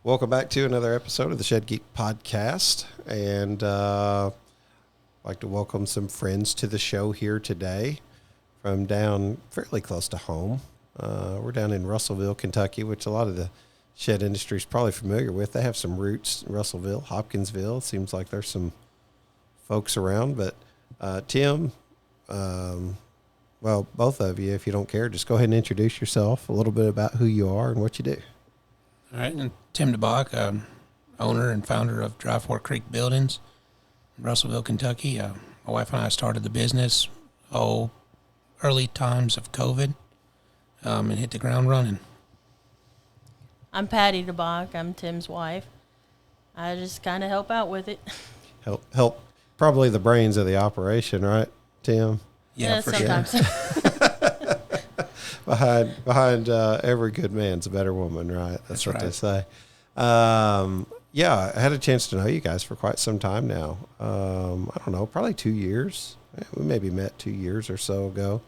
Welcome back to another episode of the Shed Geek Podcast, and I'd like to welcome some friends to the show here today from down fairly close to home. We're down in Russellville, Kentucky, which a lot of the shed industry is probably familiar with. They have some roots in Russellville, Hopkinsville. It seems like there's some folks around, but Tim, well, both of you, if you don't care, just go ahead and introduce yourself, a little bit about who you are and what you do. All right, and Tim DeBock, owner and founder of Dry Fork Creek Buildings in Russellville, Kentucky. My wife and I started the business, early times of COVID, and hit the ground running. I'm Patty DeBock. I'm Tim's wife. I just kind of help out with it. Help, probably the brains of the operation, right, Tim? Yeah, for sometimes. sure. behind every good man's a better woman, right? That's what right. they say. Yeah, I had a chance to know you guys for quite some time now. I don't know, probably 2 years. We maybe met 2 years or so ago.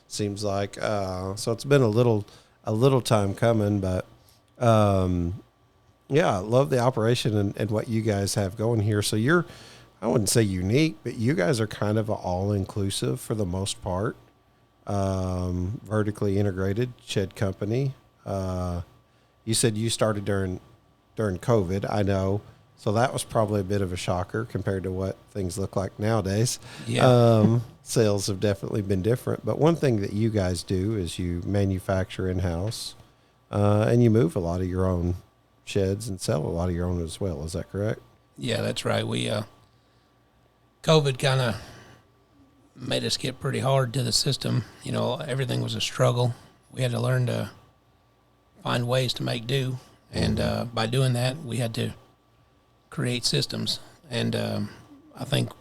Seems like so it's been a little time coming, but yeah, I love the operation and what you guys have going here. So you're, I wouldn't say unique, but you guys are kind of all inclusive for the most part. Vertically integrated shed company. You said you started during COVID, I know. So that was probably a bit of a shocker compared to what things look like nowadays. Yeah. Sales have definitely been different. But one thing that you guys do is you manufacture in-house, and you move a lot of your own sheds and sell a lot of your own as well. Is that correct? Yeah, that's right. We COVID kind of made us get pretty hard to the system. You know, everything was a struggle. We had to learn to find ways to make do. And by doing that, we had to create systems. And I think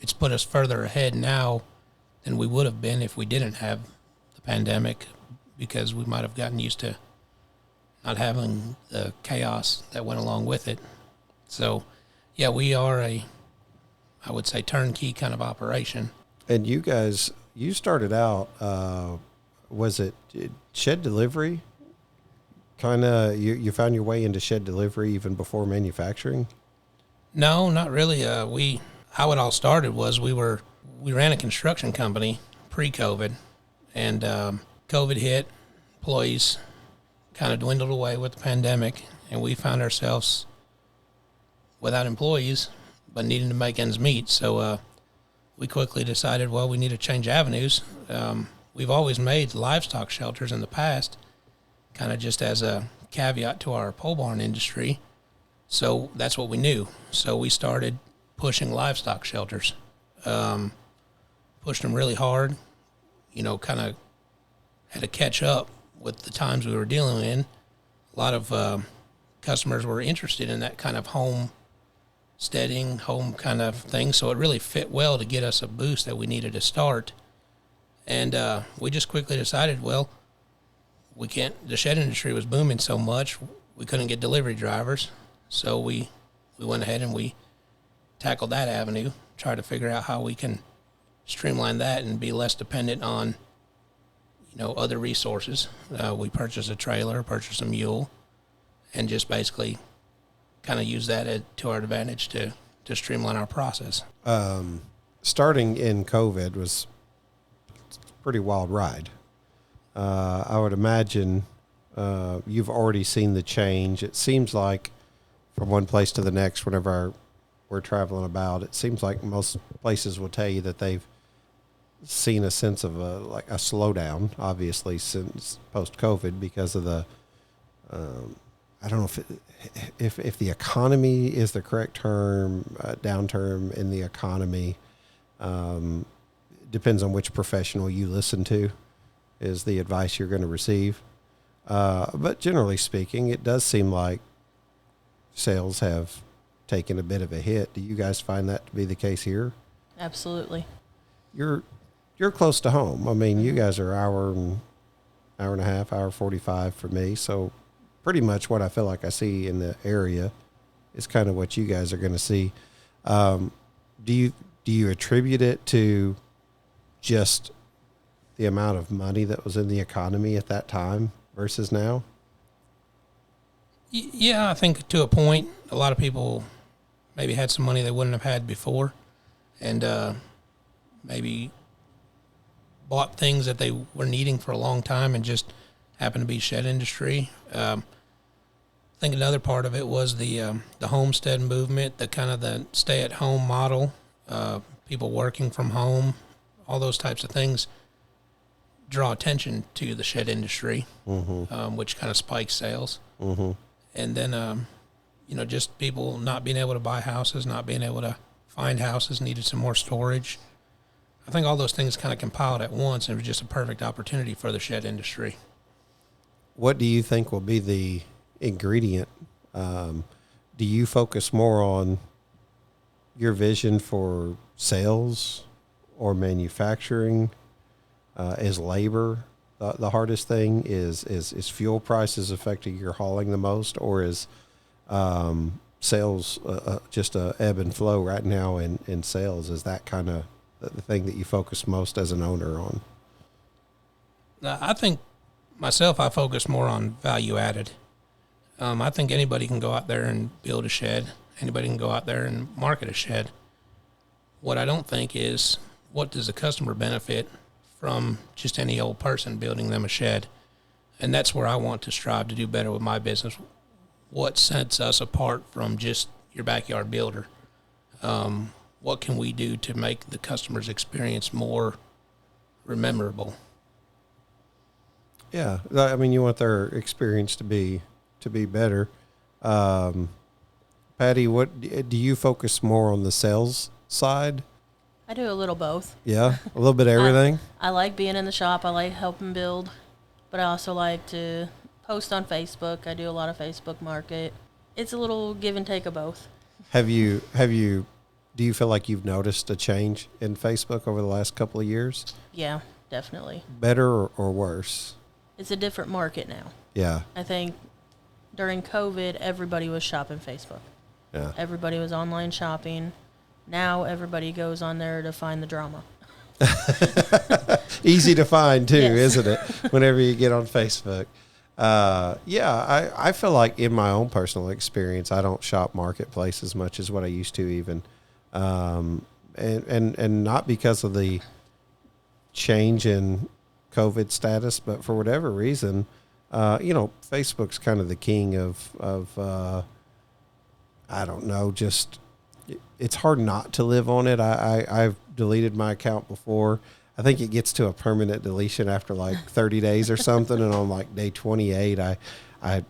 it's put us further ahead now than we would have been if we didn't have the pandemic, because we might have gotten used to not having the chaos that went along with it. So, yeah, we are I would say, turnkey kind of operation. And you guys, you started out, was it shed delivery? Kind of, you found your way into shed delivery even before manufacturing? No, not really. How it all started was we ran a construction company pre-COVID, and COVID hit, employees kind of dwindled away with the pandemic, and we found ourselves without employees, but needing to make ends meet. So we quickly decided, well, we need to change avenues. We've always made livestock shelters in the past, kind of just as a caveat to our pole barn industry. So that's what we knew. So we started pushing livestock shelters, pushed them really hard, kind of had to catch up with the times we were dealing in. A lot of customers were interested in that kind of homesteading, home kind of thing. So it really fit well to get us a boost that we needed to start. And we just quickly decided, well, the shed industry was booming so much, we couldn't get delivery drivers. So we went ahead and we tackled that avenue, tried to figure out how we can streamline that and be less dependent on, other resources. We purchased a trailer, purchased a mule, and just basically kind of use that to our advantage to streamline our process. Starting in COVID was a pretty wild ride. I would imagine you've already seen the change. It seems like from one place to the next, whenever we're traveling about, it seems like most places will tell you that they've seen a sense of a slowdown, obviously, since post-COVID because of the, I don't know if the economy is the correct term, downturn in the economy. Depends on which professional you listen to is the advice you're going to receive. But generally speaking, it does seem like sales have taken a bit of a hit. Do you guys find that to be the case here? Absolutely. You're close to home. I mean, you guys are hour and a half, hour 45 for me. So pretty much what I feel like I see in the area is kind of what you guys are going to see. Do you attribute it to just the amount of money that was in the economy at that time versus now? Yeah, I think to a point, a lot of people maybe had some money they wouldn't have had before, and maybe bought things that they were needing for a long time and just happened to be shed industry. I think another part of it was the homestead movement, the kind of the stay-at-home model, people working from home, all those types of things draw attention to the shed industry, which kind of spikes sales. Mm-hmm. And then, just people not being able to buy houses, not being able to find houses, needed some more storage. I think all those things kind of compiled at once, and it was just a perfect opportunity for the shed industry. What do you think will be the ingredient? Do you focus more on your vision for sales or manufacturing? Is labor the hardest thing? Is fuel prices affecting your hauling the most, or is sales just a ebb and flow right now in sales? Is that kind of the thing that you focus most as an owner on? I think myself, I focus more on value added. I think anybody can go out there and build a shed. Anybody can go out there and market a shed. What I don't think is, what does the customer benefit from just any old person building them a shed? And that's where I want to strive to do better with my business. What sets us apart from just your backyard builder? What can we do to make the customer's experience more memorable? Yeah, I mean, you want their experience to be better. Patty, what do you focus more on, the sales side? I do a little both. Yeah, a little bit of everything. I like being in the shop. I like helping build, but I also like to post on Facebook. I do a lot of Facebook market. It's a little give and take of both. Do you feel like you've noticed a change in Facebook over the last couple of years? Yeah, definitely. Better or worse? It's a different market now. Yeah. I think during COVID, everybody was shopping Facebook. Yeah. Everybody was online shopping. Now everybody goes on there to find the drama. Easy to find too, Yes. isn't it? Whenever you get on Facebook. I feel like in my own personal experience, I don't shop marketplace as much as what I used to even. And not because of the change in COVID status, but for whatever reason, Facebook's kind of the king of I don't know, just it's hard not to live on it. I've deleted my account before. I think it gets to a permanent deletion after like 30 days or something. And on like day 28, I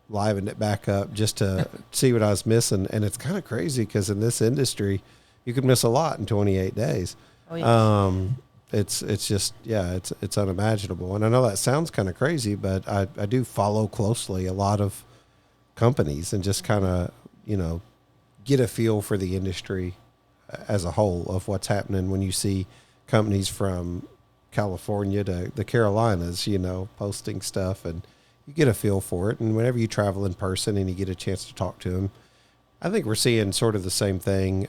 livened it back up just to see what I was missing. And it's kind of crazy because in this industry, you could miss a lot in 28 days. Oh, yeah. It's just, it's unimaginable. And I know that sounds kind of crazy, but I do follow closely a lot of companies and just kind of, get a feel for the industry as a whole of what's happening when you see companies from California to the Carolinas, posting stuff, and you get a feel for it. And whenever you travel in person and you get a chance to talk to them, I think we're seeing sort of the same thing.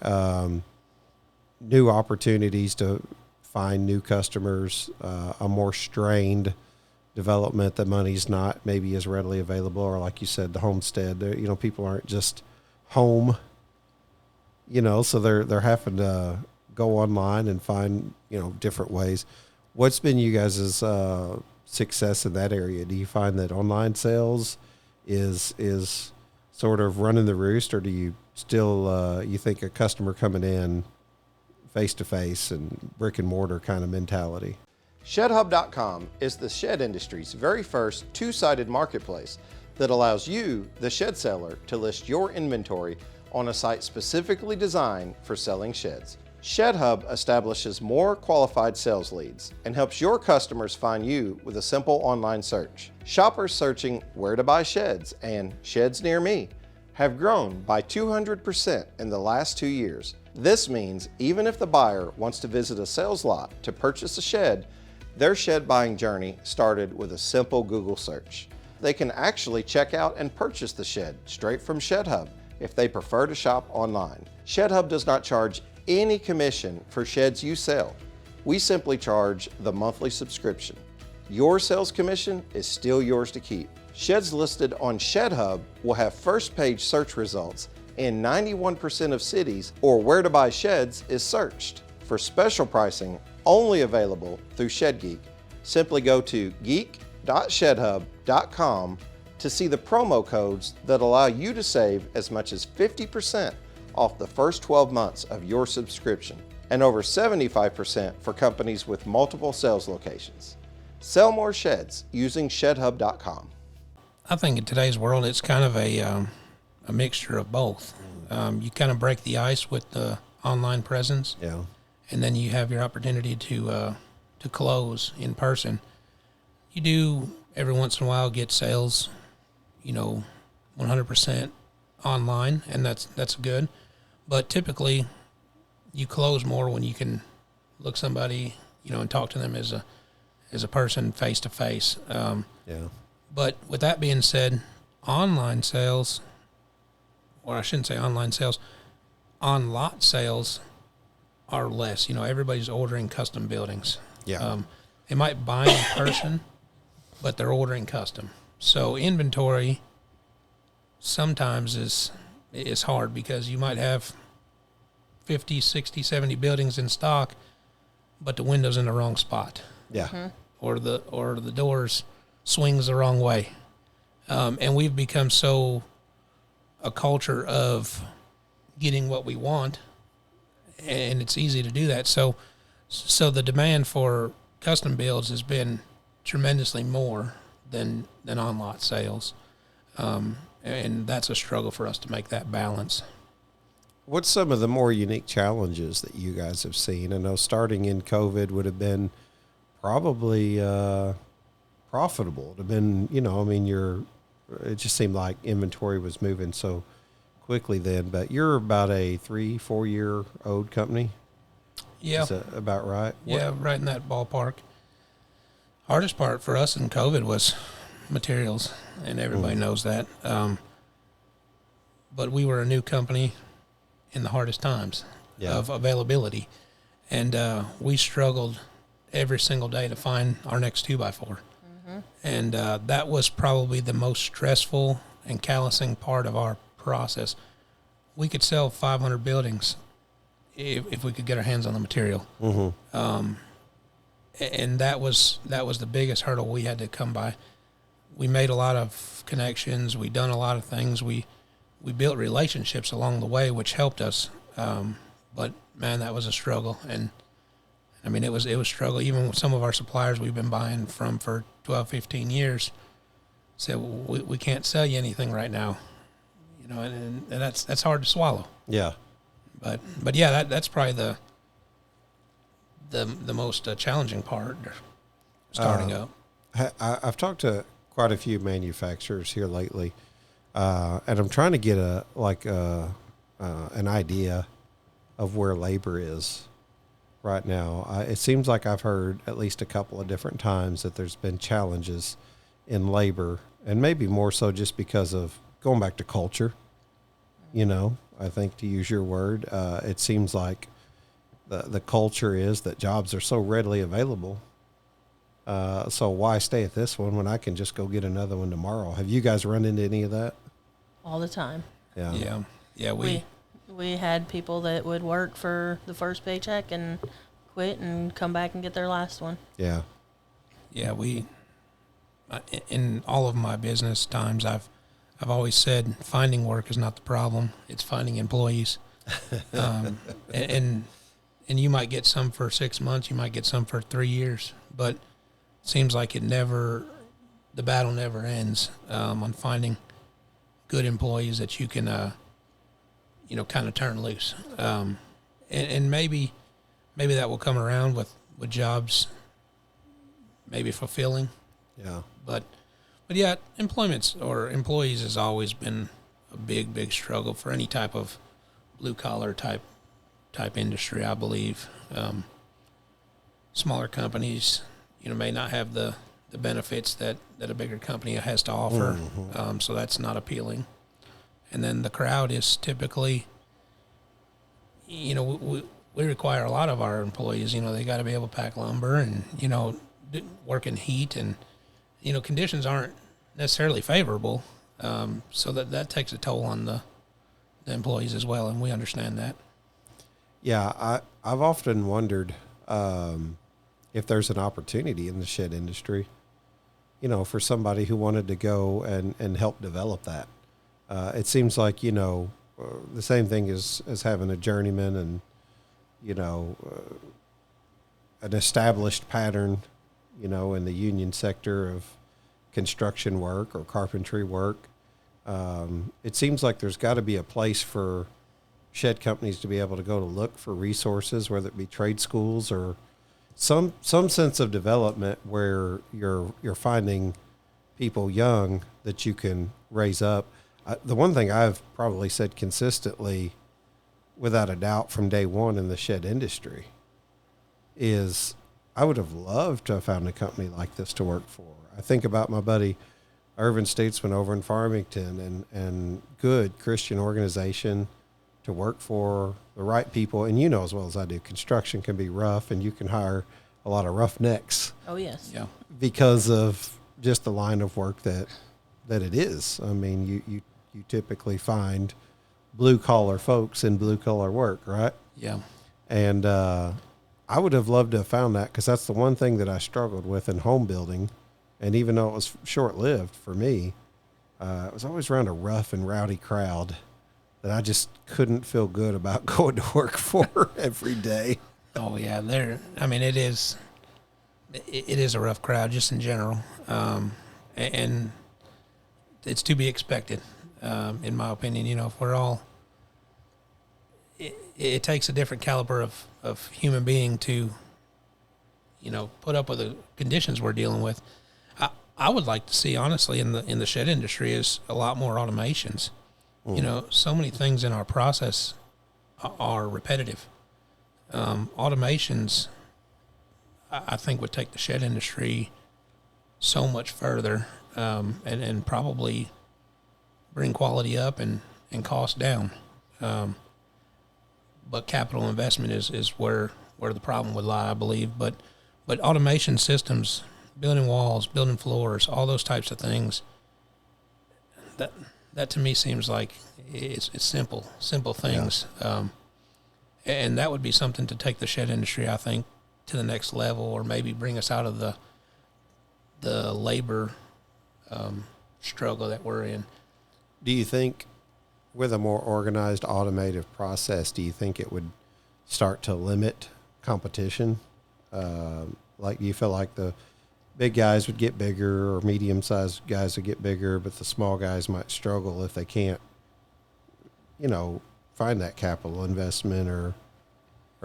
New opportunities to find new customers, a more strained development. The money's not maybe as readily available, or like you said, the homestead. People aren't just home. So they're having to go online and find, different ways. What's been you guys' success in that area? Do you find that online sales is sort of running the roost, or do you still, you think a customer coming in face to face and brick and mortar kind of mentality? ShedHub.com is the shed industry's very first two-sided marketplace that allows you, the shed seller, to list your inventory on a site specifically designed for selling sheds. ShedHub establishes more qualified sales leads and helps your customers find you with a simple online search. Shoppers searching where to buy sheds and sheds near me have grown by 200% in the last 2 years. This means even if the buyer wants to visit a sales lot to purchase a shed, their shed buying journey started with a simple Google search. They can actually check out and purchase the shed straight from ShedHub if they prefer to shop online. ShedHub does not charge any commission for sheds you sell. We simply charge the monthly subscription. Your sales commission is still yours to keep. Sheds listed on Shed Hub will have first page search results in 91% of cities, or where to buy sheds is searched. For special pricing only available through Shed Geek, simply go to geek.shedhub.com to see the promo codes that allow you to save as much as 50% off the first 12 months of your subscription, and over 75% for companies with multiple sales locations. Sell more sheds using shedhub.com. I think in today's world, it's kind of a mixture of both. You kind of break the ice with the online presence, Yeah. and then you have your opportunity to close in person. You do every once in a while get sales, 100% online, and that's good. But typically, you close more when you can look somebody, and talk to them as a person face to face. Yeah. But with that being said, online sales, or I shouldn't say online sales, on-lot sales are less. Everybody's ordering custom buildings. Yeah. They might buy in person, but they're ordering custom. So inventory sometimes is hard because you might have 50, 60, 70 buildings in stock, but the window's in the wrong spot. Yeah. Mm-hmm. Or the doors swings the wrong way. And we've become so a culture of getting what we want, and it's easy to do that. So the demand for custom builds has been tremendously more than on-lot sales. And that's a struggle for us to make that balance. What's some of the more unique challenges that you guys have seen? I know starting in COVID would have been probably profitable. It would have been, it just seemed like inventory was moving so quickly then. But you're about a 3-4 year old company. Yeah. Is that about right? Yeah, right in that ballpark. Hardest part for us in COVID was materials, and everybody knows that. But we were a new company in the hardest times of availability, and we struggled every single day to find our next 2x4. And that was probably the most stressful and callousing part of our process. We could sell 500 buildings if we could get our hands on the material. And that was the biggest hurdle we had to come by. We made a lot of connections. We done a lot of things. We built relationships along the way, which helped us. But man, that was a struggle. And I mean, it was a struggle. Even with some of our suppliers we've been buying from for 12, 15 years said, we can't sell you anything right now. And that's hard to swallow. Yeah. But yeah, that's probably the most challenging part starting up. I've talked to quite a few manufacturers here lately, and I'm trying to get an idea of where labor is right now. It seems like I've heard at least a couple of different times that there's been challenges in labor, and maybe more so just because of going back to culture. I think, to use your word, it seems like the culture is that jobs are so readily available. So why stay at this one when I can just go get another one tomorrow? Have you guys run into any of that? All the time. Yeah. Yeah. We had people that would work for the first paycheck and quit and come back and get their last one. Yeah. Yeah. In all of my business times, I've always said finding work is not the problem. It's finding employees. And you might get some for 6 months, you might get some for 3 years, but it seems like the battle never ends on finding good employees that you can, kind of turn loose. And maybe that will come around with jobs maybe fulfilling. Yeah. But yeah, employees has always been a big struggle for any type of blue collar type industry, I believe. Smaller companies, may not have the benefits that a bigger company has to offer. So that's not appealing. And then the crowd is typically, we require a lot of our employees. They got to be able to pack lumber and, work in heat, and, conditions aren't necessarily favorable. So that takes a toll on the employees as well, and we understand that. Yeah, I've often wondered if there's an opportunity in the shed industry, for somebody who wanted to go and help develop that. It seems like, the same thing as having a journeyman and, an established pattern, in the union sector of construction work or carpentry work. It seems like there's got to be a place for shed companies to be able to go to look for resources, whether it be trade schools or some sense of development where you're finding people young that you can raise up. The one thing I've probably said consistently, without a doubt, from day one in the shed industry is I would have loved to have found a company like this to work for. I think about my buddy Irvin Statesman over in Farmington and good Christian organization to work for, the right people. And as well as I do, construction can be rough and you can hire a lot of roughnecks. Oh, yes. Yeah. Because of just the line of work that it is. I mean, you typically find blue collar folks in blue collar work, right? Yeah. And I would have loved to have found that, because that's the one thing that I struggled with in home building. And even though it was short-lived for me, it was always around a rough and rowdy crowd that I just couldn't feel good about going to work for every day. Oh yeah, it is a rough crowd just in general, and it's to be expected, in my opinion. If we're all, it takes a different caliber of human being to, put up with the conditions we're dealing with. I would like to see, honestly, in the shed industry is a lot more automations. So many things in our process are repetitive. Automations, I think, would take the shed industry so much further, and probably bring quality up and cost down. But capital investment is where the problem would lie, I believe. But automation systems, building walls, building floors, all those types of things, that to me seems like it's simple things. Yeah. And that would be something to take the shed industry, I think, to the next level, or maybe bring us out of the labor struggle that we're in. Do you think with a more organized, automated process, do you think it would start to limit competition? Like, do you feel like the big guys would get bigger, or medium-sized guys would get bigger, but the small guys might struggle if they can't, find that capital investment or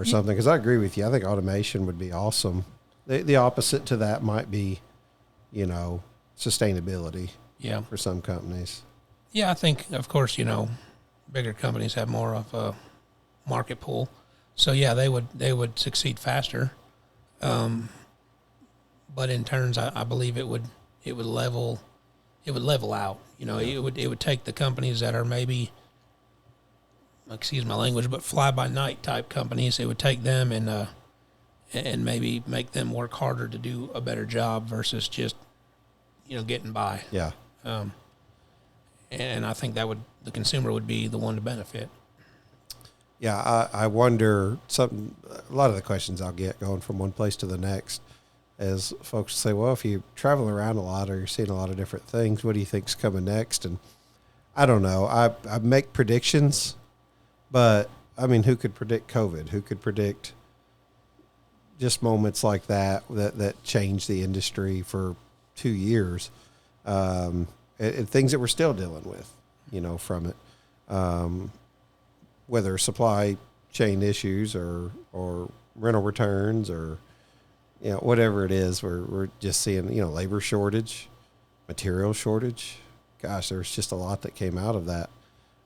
something? Because I agree with you. I think automation would be awesome. The opposite to that might be, sustainability. Yeah. For some companies. Yeah, I think, of course, bigger companies have more of a market pool. So yeah, they would succeed faster. But in turns, I believe it would level out. It would take the companies that are maybe, excuse my language, but fly by night type companies. It would take them and maybe make them work harder to do a better job versus just getting by. Yeah. And I think the consumer would be the one to benefit. Yeah, I wonder a lot of the questions I'll get going from one place to the next is folks say, well, if you travel around a lot or you're seeing a lot of different things, what do you think's coming next? And I don't know. I make predictions, but I mean, who could predict COVID? Who could predict just moments like that changed the industry for 2 years? And things that we're still dealing with, from it. Whether supply chain issues or rental returns or, whatever it is, we're just seeing, labor shortage, material shortage. Gosh, there's just a lot that came out of that.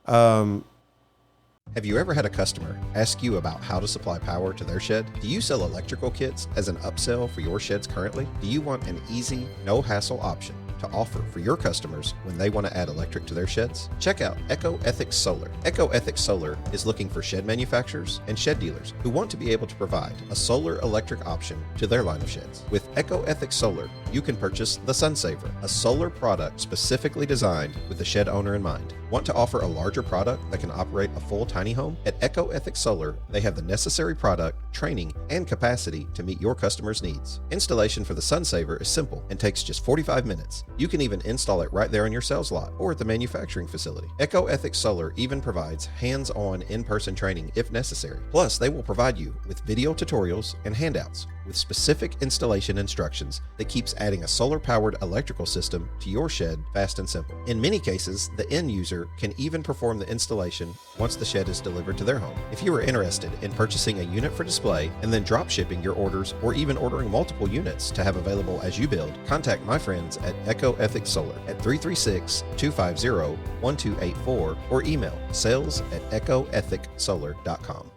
Have you ever had a customer ask you about how to supply power to their shed? Do you sell electrical kits as an upsell for your sheds currently? Do you want an easy, no-hassle option to offer for your customers when they want to add electric to their sheds? Check out EcoEthics Solar. EcoEthics Solar is looking for shed manufacturers and shed dealers who want to be able to provide a solar electric option to their line of sheds. With EcoEthics Solar, you can purchase the SunSaver, a solar product specifically designed with the shed owner in mind. Want to offer a larger product that can operate a full tiny home? At EcoEthics Solar, they have the necessary product, training, and capacity to meet your customers' needs. Installation for the SunSaver is simple and takes just 45 minutes. You can even install it right there on your sales lot or at the manufacturing facility. EcoEthics Solar even provides hands-on in-person training if necessary. Plus, they will provide you with video tutorials and handouts with specific installation instructions that keeps adding a solar-powered electrical system to your shed fast and simple. In many cases, the end user can even perform the installation once the shed is delivered to their home. If you are interested in purchasing a unit for display and then drop shipping your orders or even ordering multiple units to have available as you build, contact my friends at EcoEthics Solar at 336-250-1284 or email sales@ecoethicsolar.com.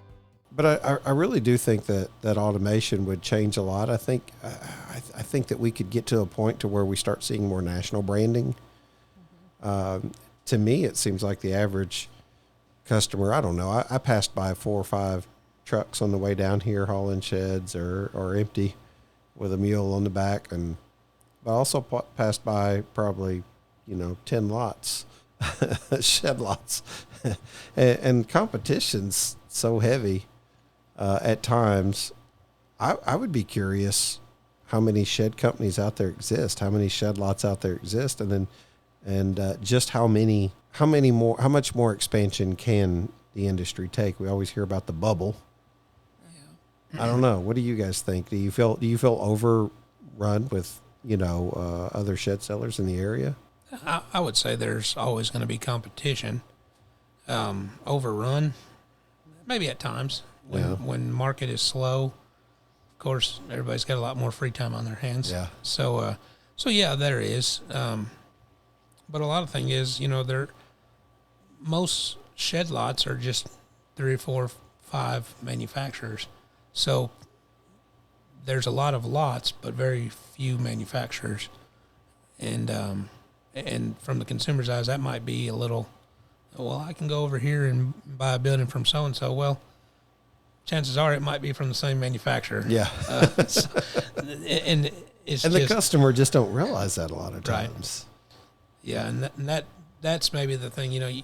But I really do think that automation would change a lot. I think that we could get to a point to where we start seeing more national branding. To me, it seems like the average customer, I don't know, I passed by 4 or 5 trucks on the way down here hauling sheds or empty with a mule on the back. And I also passed by probably, 10 lots, shed lots. and competition's so heavy. At times, I would be curious how many shed companies out there exist, how many shed lots out there exist, and just how much more expansion can the industry take? We always hear about the bubble. Yeah. I don't know. What do you guys think? Do you feel overrun with other shed sellers in the area? I would say there's always going to be competition. Overrun, maybe at times. When market is slow, of course, everybody's got a lot more free time on their hands. Yeah. So yeah, there is. But a lot of thing is, most shed lots are just 3, 4, 5 manufacturers. So there's a lot of lots, but very few manufacturers. And from the consumer's eyes, that might be a little, well, I can go over here and buy a building from so-and-so. Well, chances are it might be from the same manufacturer. Yeah. And the customer just don't realize that a lot of times. Right. Yeah, and that's maybe the thing. You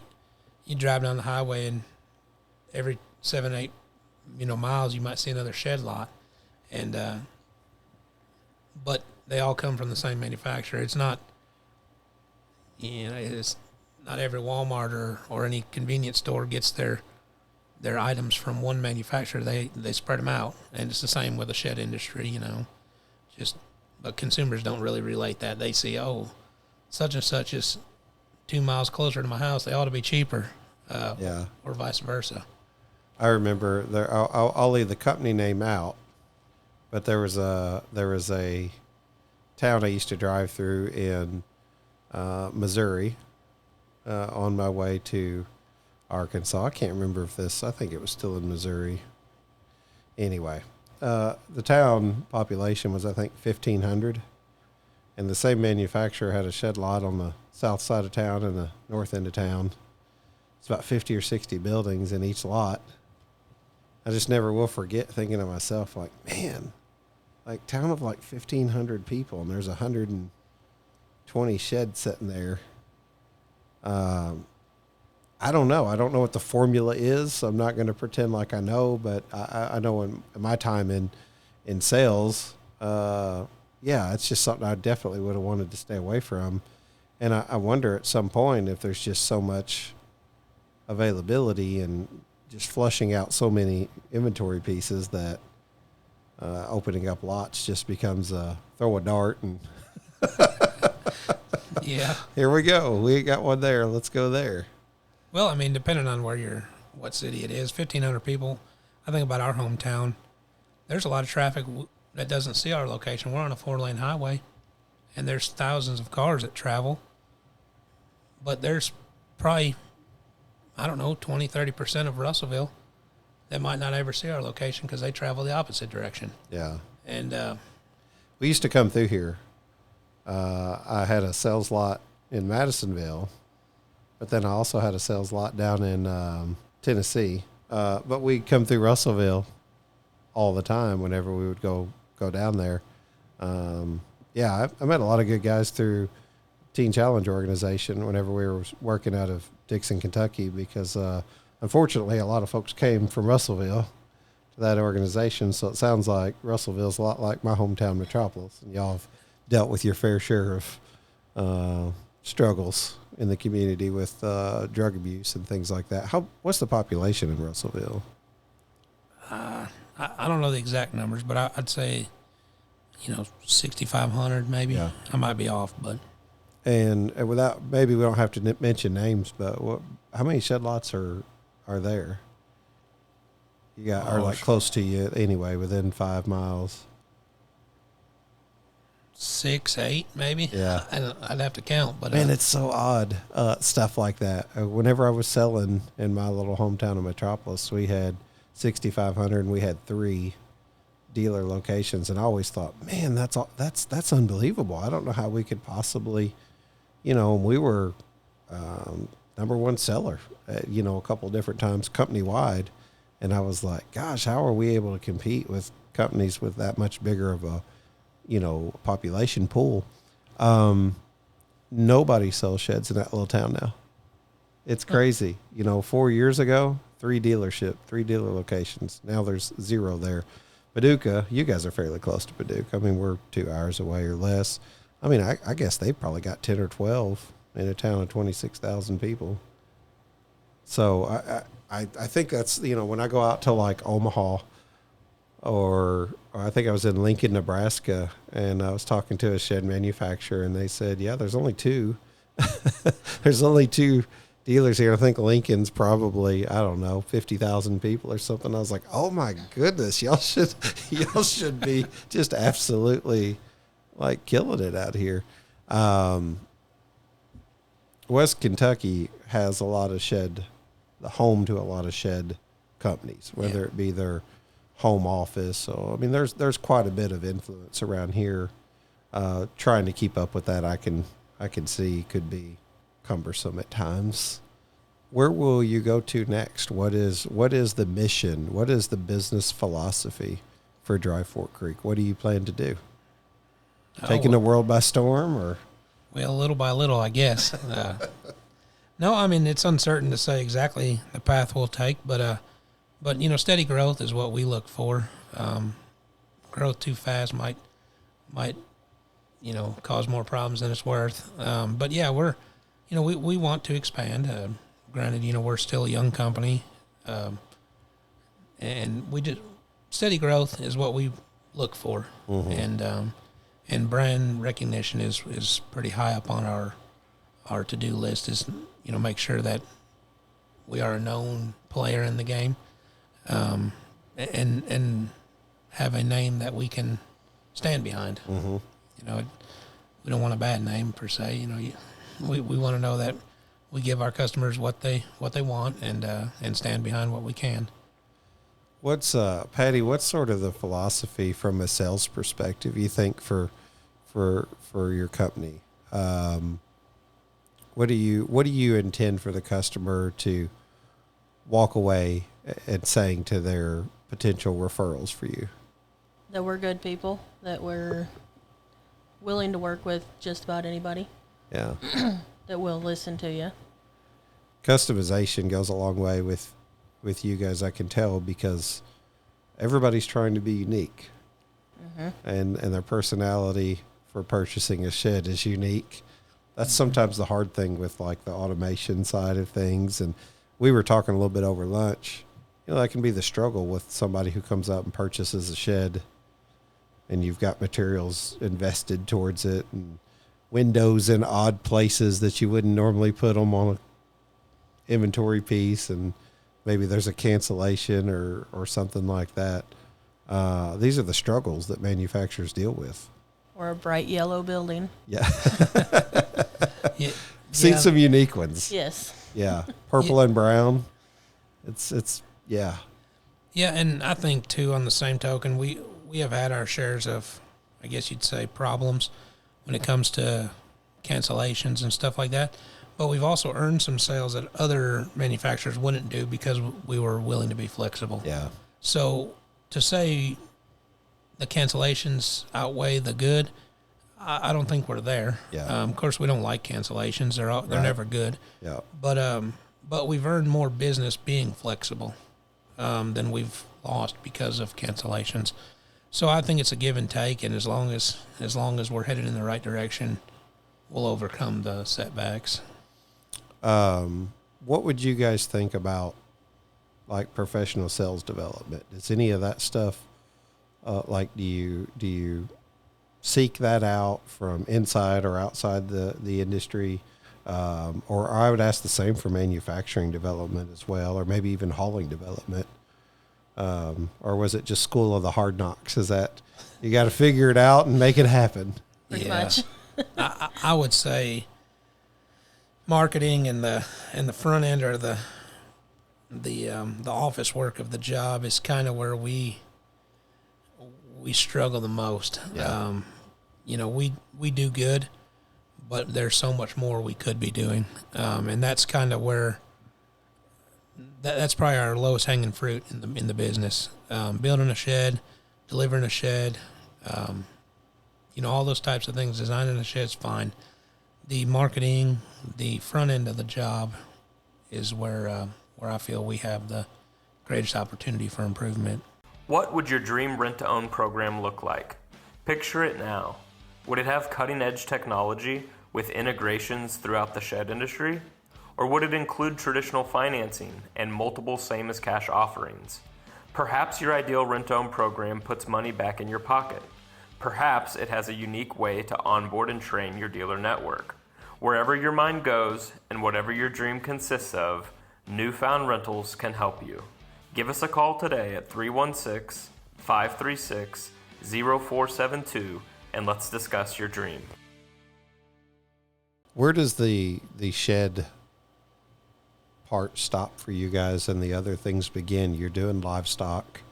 drive down the highway and every 7, 8, miles you might see another shed lot, and but they all come from the same manufacturer. It's not, it's not every Walmart or any convenience store gets their items from one manufacturer. They spread them out, and it's the same with the shed industry, but consumers don't really relate that. They see, such and such is 2 miles closer to my house. They ought to be cheaper, or vice versa. I remember there. I'll leave the company name out, but there was a town I used to drive through in Missouri on my way to Arkansas. I can't remember I think it was still in Missouri. Anyway, the town population was, I think, 1,500, and the same manufacturer had a shed lot on the south side of town and the north end of town. It's about 50 or 60 buildings in each lot. I just never will forget thinking to myself, like, man, like town of like 1,500 people, and there's 120 sheds sitting there. I don't know. I don't know what the formula is, so I'm not going to pretend like I know, but I know in my time in sales, it's just something I definitely would have wanted to stay away from. And I wonder at some point if there's just so much availability and just flushing out so many inventory pieces that opening up lots just becomes throw a dart and yeah. Here we go. We got one there. Let's go there. Well, I mean, depending on what city it is, 1,500 people. I think about our hometown. There's a lot of traffic that doesn't see our location. We're on a 4-lane highway, and there's thousands of cars that travel. But there's probably, 20, 30% of Russellville that might not ever see our location because they travel the opposite direction. Yeah. And we used to come through here I had a sales lot in Madisonville, but then I also had a sales lot down in Tennessee. But we'd come through Russellville all the time whenever we would go down there. I met a lot of good guys through Teen Challenge organization whenever we were working out of Dixon, Kentucky, because unfortunately a lot of folks came from Russellville to that organization. So it sounds like Russellville's a lot like my hometown metropolis, and y'all have dealt with your fair share of struggles in the community with drug abuse and things like that. What's the population in Russellville? I don't know the exact numbers, but I'd say, 6,500 maybe. Yeah. I might be off, but. And without, maybe we don't have to mention names, but how many shed lots are there? You got, are like close to you anyway, within 5 miles. 6, 8 maybe. Yeah. I'd have to count, but. Man, it's so odd, stuff like that. Whenever I was selling in my little hometown of Metropolis, we had 6,500 and we had 3 dealer locations, and I always thought, man, that's unbelievable. I don't know how we could possibly, we were number one seller, a couple of different times company wide, and I was like, gosh, how are we able to compete with companies with that much bigger of a, population pool? Nobody sells sheds in that little town now. It's crazy. 4 years ago, 3 dealer locations. Now there's 0 there. Paducah, you guys are fairly close to Paducah. I mean, we're 2 hours away or less. I mean, I guess they've probably got 10 or 12 in a town of 26,000 people. So I think that's, when I go out to like Omaha, or I think I was in Lincoln, Nebraska, and I was talking to a shed manufacturer, and they said, yeah, there's only 2. There's only 2 dealers here. I think Lincoln's probably, I don't know, 50,000 people or something. I was like, oh my goodness, y'all should be just absolutely like killing it out here. West Kentucky has a lot of the home to a lot of shed companies, whether it be their home office. So, I mean, there's quite a bit of influence around here. Trying to keep up with that, I can see could be cumbersome at times. Where will you go to next? What is the mission? What is the business philosophy for Dry Fork Creek? What do you plan to do? Taking the world by storm, or? Well, little by little, I guess. No, I mean, it's uncertain to say exactly the path we'll take, but steady growth is what we look for. Growth too fast might cause more problems than it's worth. But yeah, we want to expand. Granted, we're still a young company, and steady growth is what we look for. Mm-hmm. And brand recognition is pretty high up on our to-do list. Is make sure that we are a known player in the game, and have a name that we can stand behind. Mm-hmm. We don't want a bad name per se. We want to know that we give our customers what they want, and stand behind what we can. What's Patty? What's sort of the philosophy from a sales perspective you think for your company? What do you intend for the customer to walk away and saying to their potential referrals for you? That we're good people, that we're willing to work with just about anybody. Yeah. That will listen to you. Customization goes a long way with you guys, I can tell, because everybody's trying to be unique. Mm-hmm. And their personality for purchasing a shed is unique. That's sometimes the hard thing with like the automation side of things. And we were talking a little bit over lunch. That can be the struggle with somebody who comes out and purchases a shed, and you've got materials invested towards it and windows in odd places that you wouldn't normally put them on an inventory piece, and maybe there's a cancellation or something like that. These are the struggles that manufacturers deal with. Or a bright yellow building. Yeah. Seen some unique ones. Yes. Yeah. Purple and brown. It's yeah. Yeah, and I think too, on the same token, we have had our shares of, I guess you'd say, problems when it comes to cancellations and stuff like that. But we've also earned some sales that other manufacturers wouldn't do because we were willing to be flexible. Yeah. So to say the cancellations outweigh the good, I don't think we're there. Yeah. Of course, we don't like cancellations. They're Right. never good. Yeah. But we've earned more business being flexible than we've lost because of cancellations. So I think it's a give and take, and as long as we're headed in the right direction, we'll overcome the setbacks. What would you guys think about like professional sales development? Is any of that stuff like do you seek that out from inside or outside the industry? Or I would ask the same for manufacturing development as well, or maybe even hauling development. Or was it just school of the hard knocks? Is that you got to figure it out and make it happen? Pretty much. I would say marketing and the front end, or the office work of the job, is kind of where we struggle the most. Yeah. We do good, but there's so much more we could be doing, and that's kind of where that's probably our lowest hanging fruit in the business. Building a shed, delivering a shed, all those types of things. Designing a shed's fine. The marketing, the front end of the job, is where I feel we have the greatest opportunity for improvement. What would your dream rent-to-own program look like? Picture it now. Would it have cutting-edge technology with integrations throughout the shed industry? Or would it include traditional financing and multiple same-as-cash offerings? Perhaps your ideal rent-to-own program puts money back in your pocket. Perhaps it has a unique way to onboard and train your dealer network. Wherever your mind goes and whatever your dream consists of, Newfound Rentals can help you. Give us a call today at 316-536-0472 and let's discuss your dream. Where does the shed part stop for you guys and the other things begin? You're doing livestock.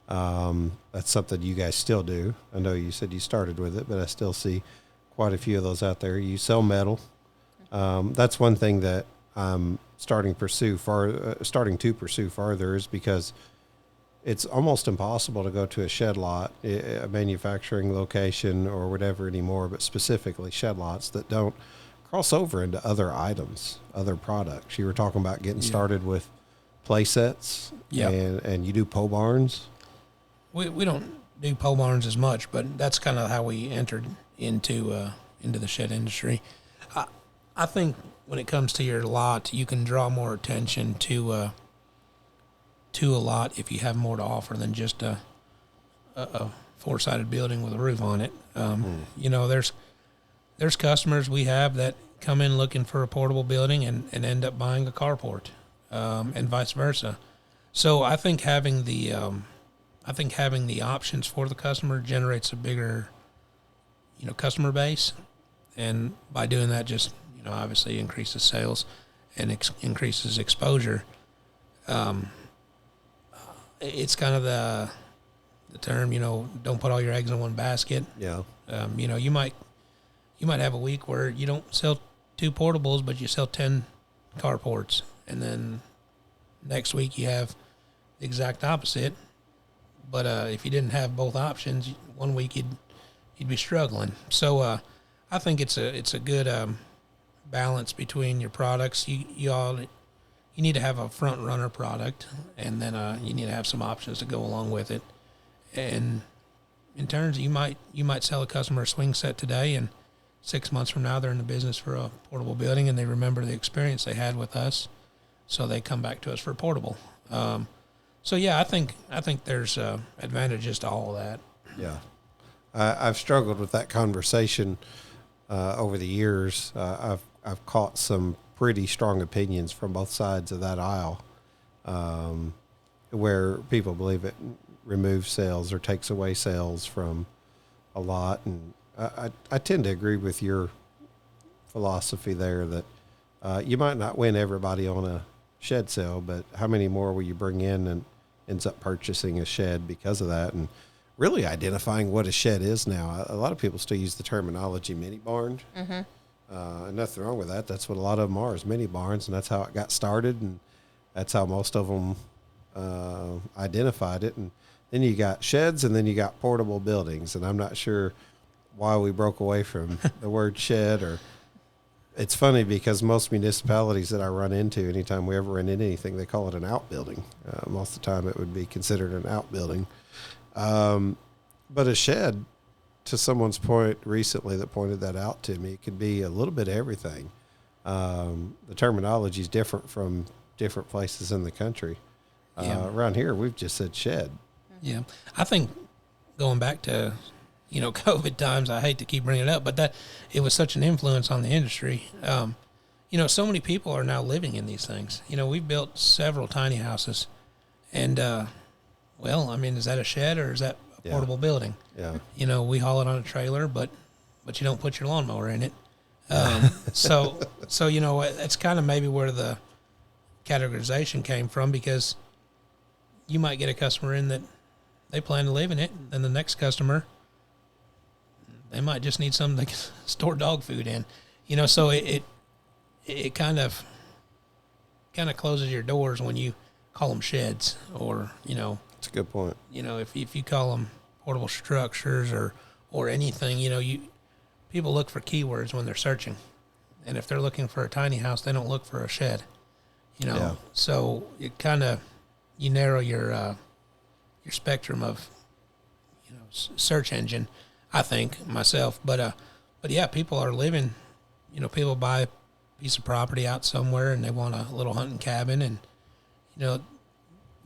That's something you guys still do. I know you said you started with it, but I still see quite a few of those out there. You sell metal. That's one thing that I'm starting to pursue farther, is because it's almost impossible to go to a shed lot, a manufacturing location or whatever anymore, but specifically shed lots that don't cross over into other items, other products. You were talking about getting started with play sets, and you do pole barns. We don't do pole barns as much, but that's kind of how we entered into the shed industry. I think when it comes to your lot, you can draw more attention to a lot if you have more to offer than just a four-sided building with a roof on it. There's customers we have that come in looking for a portable building and end up buying a carport, and vice versa. So I think having the options for the customer generates a bigger, customer base, and by doing that, just obviously increases sales and increases exposure. It's kind of the term, don't put all your eggs in one basket. Yeah. You might have a week where you don't sell 2 portables, but you sell 10 carports, and then next week you have the exact opposite. But if you didn't have both options, one week you'd be struggling. So I think it's a good balance between your products. You need to have a front runner product, and then you need to have some options to go along with it. And in terms, you might sell a customer a swing set today, and 6 months from now they're in the business for a portable building, and they remember the experience they had with us, so they come back to us for a portable. So yeah, I think there's advantages to all of that. Yeah, I've struggled with that conversation over the years. I've caught some pretty strong opinions from both sides of that aisle, where people believe it removes sales or takes away sales from a lot, and I tend to agree with your philosophy there that you might not win everybody on a shed sale, but how many more will you bring in and ends up purchasing a shed because of that? And really identifying what a shed is now. A lot of people still use the terminology mini barn. And nothing wrong with that. That's what a lot of them are, is mini barns, and that's how it got started, and that's how most of them identified it. And then you got sheds, and then you got portable buildings, and I'm not sure why we broke away from the word shed. Or it's funny because most municipalities that I run into, anytime we ever run into anything, they call it an outbuilding. Most of the time it would be considered an outbuilding. But a shed, to someone's point recently that pointed that out to me, it could be a little bit of everything. The terminology is different from different places in the country. Around here, we've just said shed. Yeah. I think going back to, COVID times, I hate to keep bringing it up, but that it was such an influence on the industry. So many people are now living in these things. We've built several tiny houses, and, is that a shed or is that a portable building? Yeah. We haul it on a trailer, but you don't put your lawnmower in it. So that's kind of maybe where the categorization came from, because you might get a customer in that they plan to live in it, and the next customer, they might just need something they can store dog food in. So it kind of closes your doors when you call them sheds, or That's a good point. If you call them portable structures or anything, people look for keywords when they're searching, and if they're looking for a tiny house, they don't look for a shed. So it kind of, you narrow your spectrum of search engine, I think, myself. But yeah, people are living. People buy a piece of property out somewhere and they want a little hunting cabin, and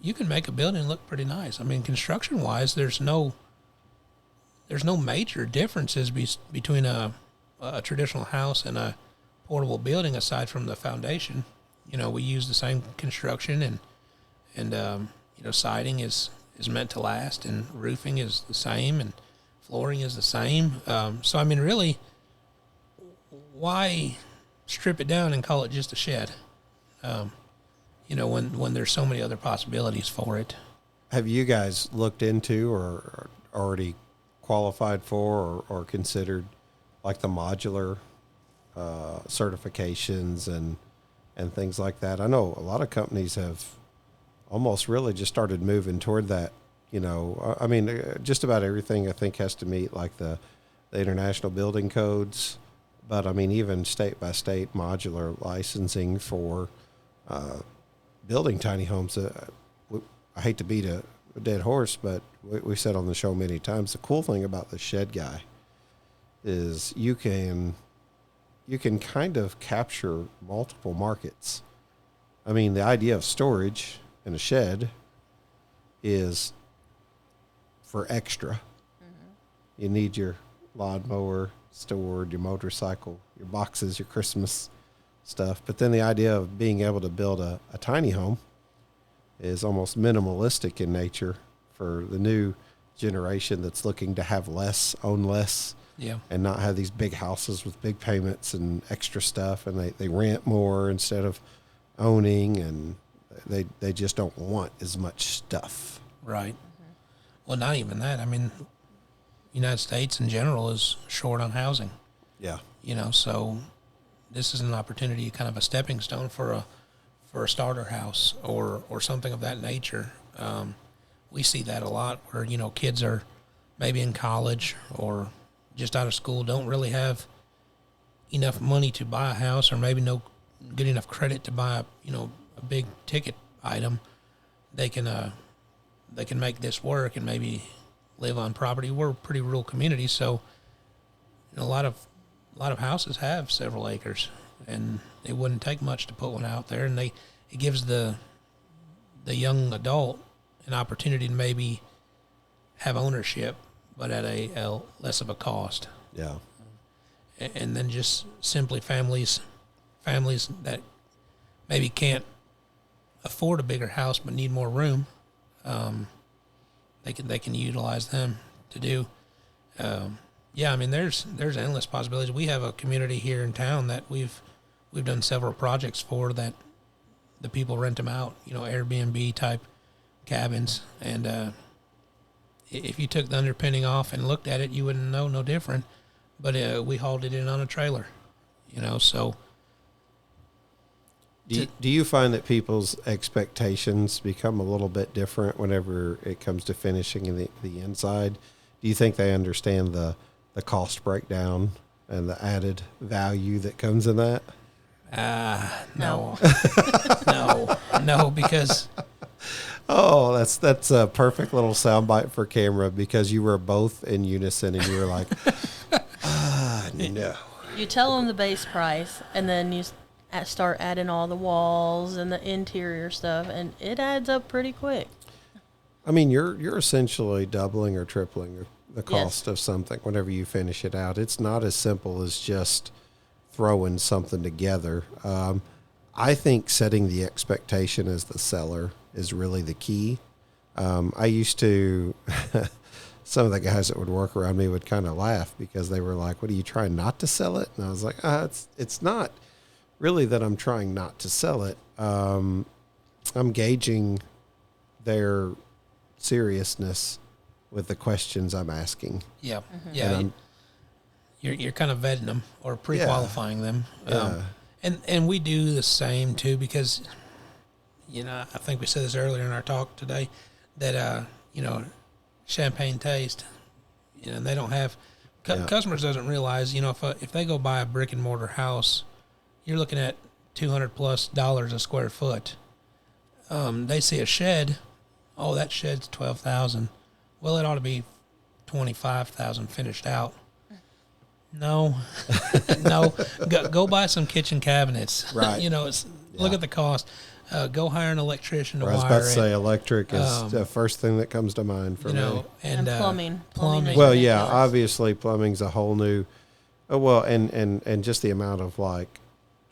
you can make a building look pretty nice. I mean, construction wise, there's no major differences between a traditional house and a portable building, aside from the foundation. We use the same construction, and siding is meant to last, and roofing is the same, and flooring is the same. So I mean, really, why strip it down and call it just a shed? When there's so many other possibilities for it. Have you guys looked into or already qualified for or considered like the modular certifications and things like that? I know a lot of companies have almost really just started moving toward that. I mean, just about everything I think has to meet like the international building codes, but I mean, even state by state modular licensing for building tiny homes. I hate to beat a dead horse, but we said on the show many times, the cool thing about the Shed Guy is you can kind of capture multiple markets. I mean, the idea of storage in a shed is for extra. Mm-hmm. You need your lawnmower stored, your motorcycle, your boxes, your Christmas stuff. But then the idea of being able to build a tiny home is almost minimalistic in nature for the new generation that's looking to have less, own less, and not have these big houses with big payments and extra stuff, and they rent more instead of owning, and they just don't want as much stuff. Right. Mm-hmm. Well, not even that. I mean, United States in general is short on housing. Yeah. So this is an opportunity, kind of a stepping stone for a starter house or something of that nature. We see that a lot where, kids are maybe in college or just out of school, don't really have enough money to buy a house, or maybe no good enough credit to buy a big ticket item. They can make this work and maybe live on property. We're a pretty rural community, so a lot of houses have several acres, and it wouldn't take much to put one out there, and it gives the young adult an opportunity to maybe have ownership, but at a less of a cost. Yeah. And then just simply families that maybe can't afford a bigger house but need more room, they can utilize them to do. I mean, there's endless possibilities. We have a community here in town that we've done several projects for, that the people rent them out, Airbnb type cabins, and if you took the underpinning off and looked at it, you wouldn't know no different. But we hauled it in on a trailer, so. Do you find that people's expectations become a little bit different whenever it comes to finishing the inside? Do you think they understand the cost breakdown and the added value that comes in that? No. No, because... Oh, that's a perfect little soundbite for camera, because you were both in unison and you were like, no. You tell them the base price, and then you start adding all the walls and the interior stuff, and it adds up pretty quick. I mean, you're essentially doubling or tripling the cost of something whenever you finish it out. It's not as simple as just throwing something together. I think setting the expectation as the seller is really the key. I used to, some of the guys that would work around me would kind of laugh because they were like, what, are you trying not to sell it? And I was like, it's not really that I'm trying not to sell it. I'm gauging their seriousness with the questions I'm asking. Yeah. Mm-hmm. Yeah. You're kind of vetting them or pre-qualifying them. And we do the same too, because, I think we said this earlier in our talk today that, champagne taste, and they don't have, customers doesn't realize, if they go buy a brick and mortar house, you're looking at $200+ a square foot. They see a shed. Oh, that shed's $12,000. Well, it ought to be $25,000 finished out. No, no. Go buy some kitchen cabinets. Right. Look at the cost. Go hire an electrician to wire it. I was about to say electric is the first thing that comes to mind for me. And plumbing. Well, yeah, obviously plumbing's a whole new. And just the amount of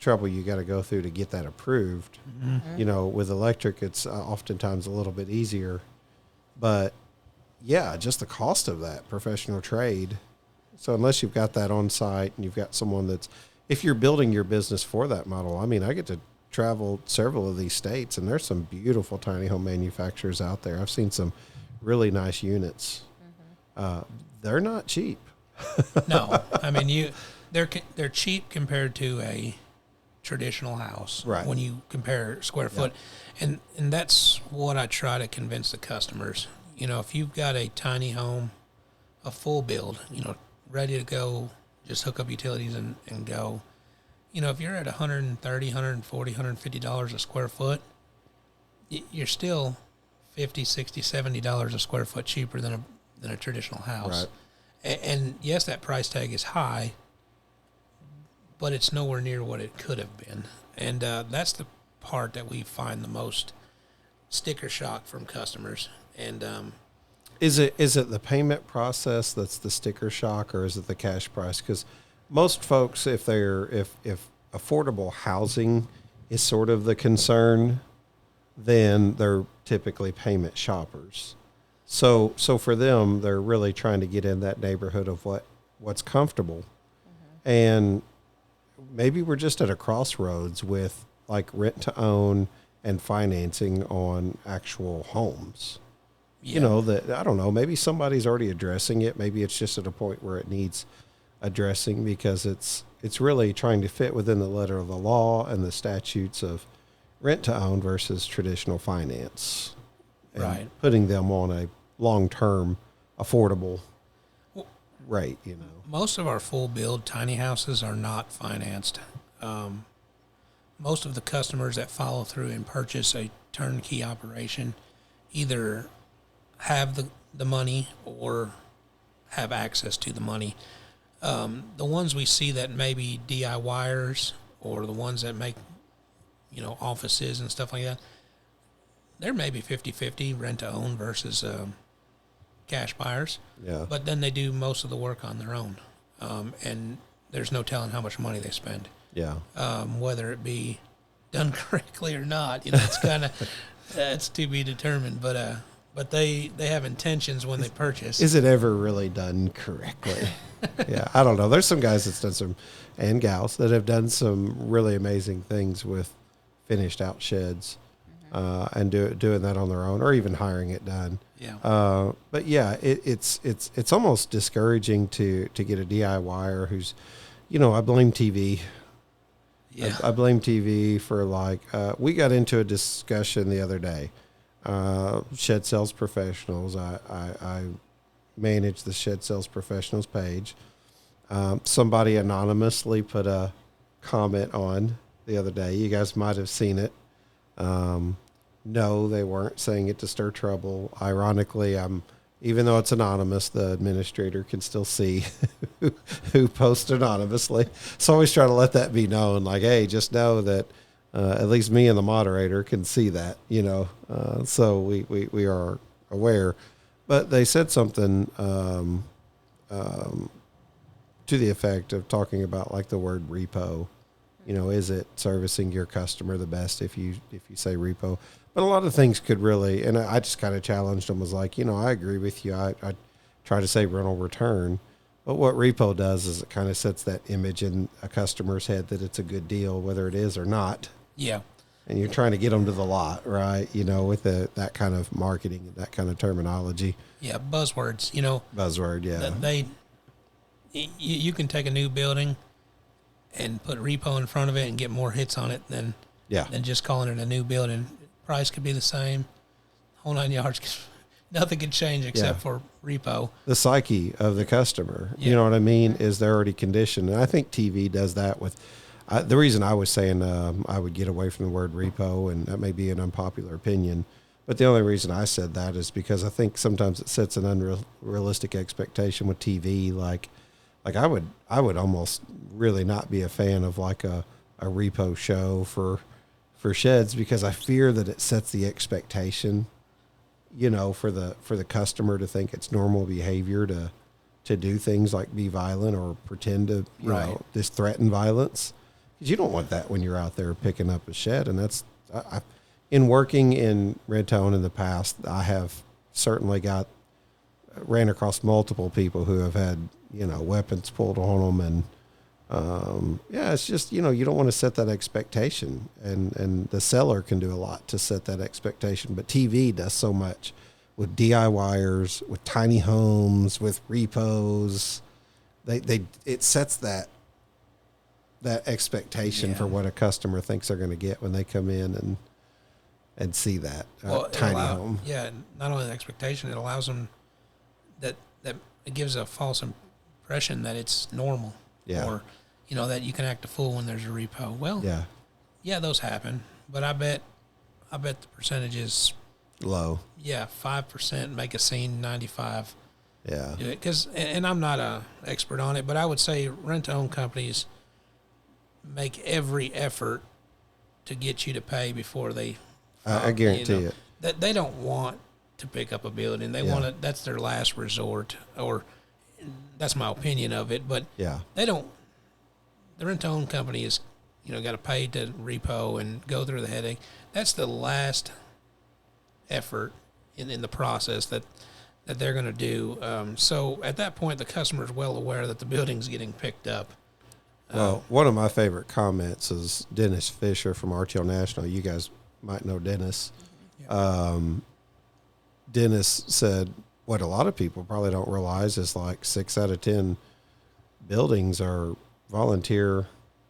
trouble you got to go through to get that approved. Mm-hmm. With electric, it's oftentimes a little bit easier, but yeah, just the cost of that professional trade. So unless you've got that on site and you've got someone if you're building your business for that model, I mean, I get to travel several of these states, and there's some beautiful tiny home manufacturers out there. I've seen some really nice units. Mm-hmm. They're not cheap. No, I mean they're cheap compared to a traditional house. Right. When you compare square foot, and that's what I try to convince the customers. If you've got a tiny home, a full build, ready to go, just hook up utilities and go. If you're at $130, $140, $150 a square foot, you're still $50, $60, $70 a square foot cheaper than a traditional house. Right. And yes, that price tag is high, but it's nowhere near what it could have been. And that's the part that we find the most sticker shock from customers. And is it the payment process that's the sticker shock, or is it the cash price? Because most folks, if affordable housing is sort of the concern, then they're typically payment shoppers. So for them, they're really trying to get in that neighborhood of what's comfortable. Mm-hmm. And maybe we're just at a crossroads with rent to own and financing on actual homes. Yeah. That, I don't know, maybe somebody's already addressing it. Maybe it's just at a point where it needs addressing, because it's really trying to fit within the letter of the law and the statutes of rent to own versus traditional finance. And right. Putting them on a long-term affordable rate, Most of our full build tiny houses are not financed. Most of the customers that follow through and purchase a turnkey operation either have the money or have access to the money. The ones we see that maybe DIYers or the ones that make, offices and stuff like that, they're maybe 50-50 rent to own versus cash buyers. Yeah. But then they do most of the work on their own. And there's no telling how much money they spend. Yeah. Whether it be done correctly or not, it's kind of, it's to be determined. But they have intentions when they purchase. Is it ever really done correctly? Yeah, I don't know. There's some guys that's done and gals that have done some really amazing things with finished out sheds. and doing that on their own, or even hiring it done. Yeah. But yeah, it's almost discouraging to get a DIYer who's, I blame TV. Yeah. I blame TV for we got into a discussion the other day. Shed Sales Professionals. I manage the Shed Sales Professionals page. Somebody anonymously put a comment on the other day. You guys might have seen it. No, they weren't saying it to stir trouble. Ironically, even though it's anonymous, the administrator can still see who posts anonymously. So I always try to let that be known. Like, hey, just know that at least me and the moderator can see that, so we are aware. But they said something to the effect of talking about like the word repo. Is it servicing your customer the best if you say repo? But a lot of things could really, and I just kind of challenged them, was like, I agree with you. I try to say rental return, but what repo does is it kind of sets that image in a customer's head that it's a good deal, whether it is or not. Yeah. And you're trying to get them to the lot, right? With that kind of marketing, that kind of terminology. Yeah, buzzwords, Buzzword, yeah. You can take a new building and put repo in front of it and get more hits on it than just calling it a new building. Price could be the same, whole 9 yards. Nothing could change except for repo. The psyche of the customer, you know what I mean, is they're already conditioned. And I think TV does that with the reason I was saying I would get away from the word repo, and that may be an unpopular opinion, but the only reason I said that is because I think sometimes it sets an unrealistic expectation with TV. Like I would almost really not be a fan of like a repo show for sheds, because I fear that it sets the expectation, for the customer to think it's normal behavior to do things like be violent or pretend to, just threaten violence. Because you don't want that when you're out there picking up a shed. And that's, in working in rent-to-own in the past, I have certainly ran across multiple people who have had, weapons pulled on them. And, it's just, you don't want to set that expectation. And the seller can do a lot to set that expectation. But TV does so much with DIYers, with tiny homes, with repos. It sets that expectation for what a customer thinks they're going to get when they come in and see that tiny home. Yeah, not only the expectation, it allows them that it gives a false impression that it's normal. Yeah. Or, that you can act a fool when there's a repo. Well, yeah, those happen, but I bet the percentage is low. Yeah, 5% make a scene, 95. Yeah. Do it, and I'm not an expert on it, but I would say rent-to-own companies make every effort to get you to pay before they. I guarantee it. That they don't want to pick up a building. They want to. That's their last resort, or that's my opinion of it. But they don't. The rent-to-own company is, got to pay to repo and go through the headache. That's the last effort in the process that they're going to do. So at that point, the customer is well aware that the building's getting picked up. Well, one of my favorite comments is Dennis Fisher from RTL National. You guys might know Dennis. Yeah. Dennis said what a lot of people probably don't realize is like 6 out of 10 buildings are volunteer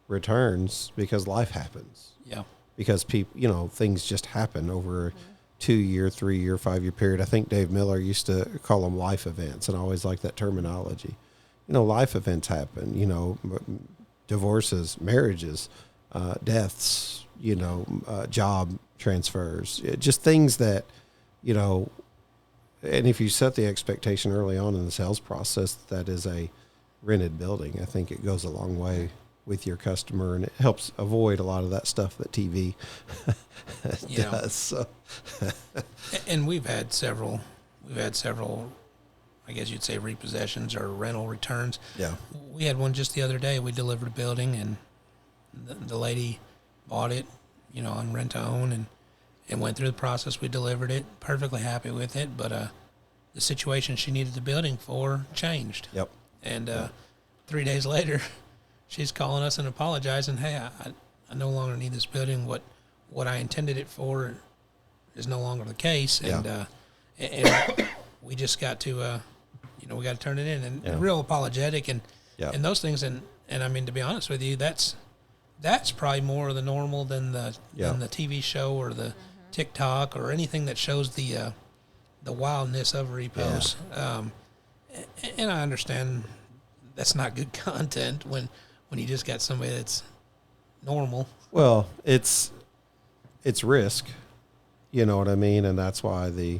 returns because life happens. Yeah. Because people, things just happen over a 2-year, 3-year, 5-year period. I think Dave Miller used to call them life events, and I always like that terminology. Life events happen, divorces, marriages, deaths, job transfers, just things that, and if you set the expectation early on in the sales process, that is a rented building, I think it goes a long way with your customer, and it helps avoid a lot of that stuff that TV does. So. And we've had several, I guess you'd say repossessions or rental returns. Yeah. We had one just the other day. We delivered a building, and the lady bought it, on rent-to-own, and went through the process. We delivered it, perfectly happy with it, but the situation she needed the building for changed. Yep. And 3 days later, she's calling us and apologizing. Hey, I no longer need this building. What I intended it for is no longer the case, and we just got to, we got to turn it in, and real apologetic, and those things, and I mean, to be honest with you, that's probably more of the normal than the TV show or the TikTok or anything that shows the wildness of repos. And I understand that's not good content when you just got somebody that's normal. Well, it's risk, you know what I mean? And that's why the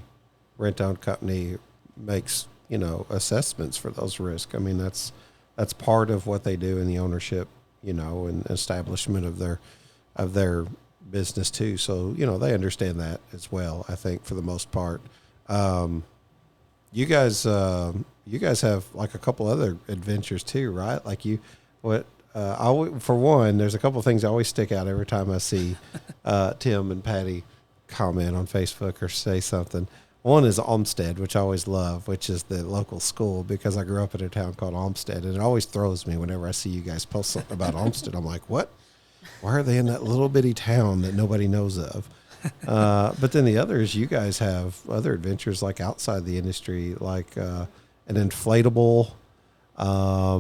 rent-own company makes, assessments for those risks. I mean, that's part of what they do in the ownership, and establishment of their business too. So, they understand that as well, I think, for the most part. You guys have like a couple other adventures too, right? Like for one, there's a couple of things that always stick out every time I see Tim and Patty comment on Facebook or say something. One is Olmsted, which I always love, which is the local school, because I grew up in a town called Olmsted, and it always throws me whenever I see you guys post something about Olmsted. I'm like, what? Why are they in that little bitty town that nobody knows of? But then the other is you guys have other adventures like outside the industry, like an inflatable. I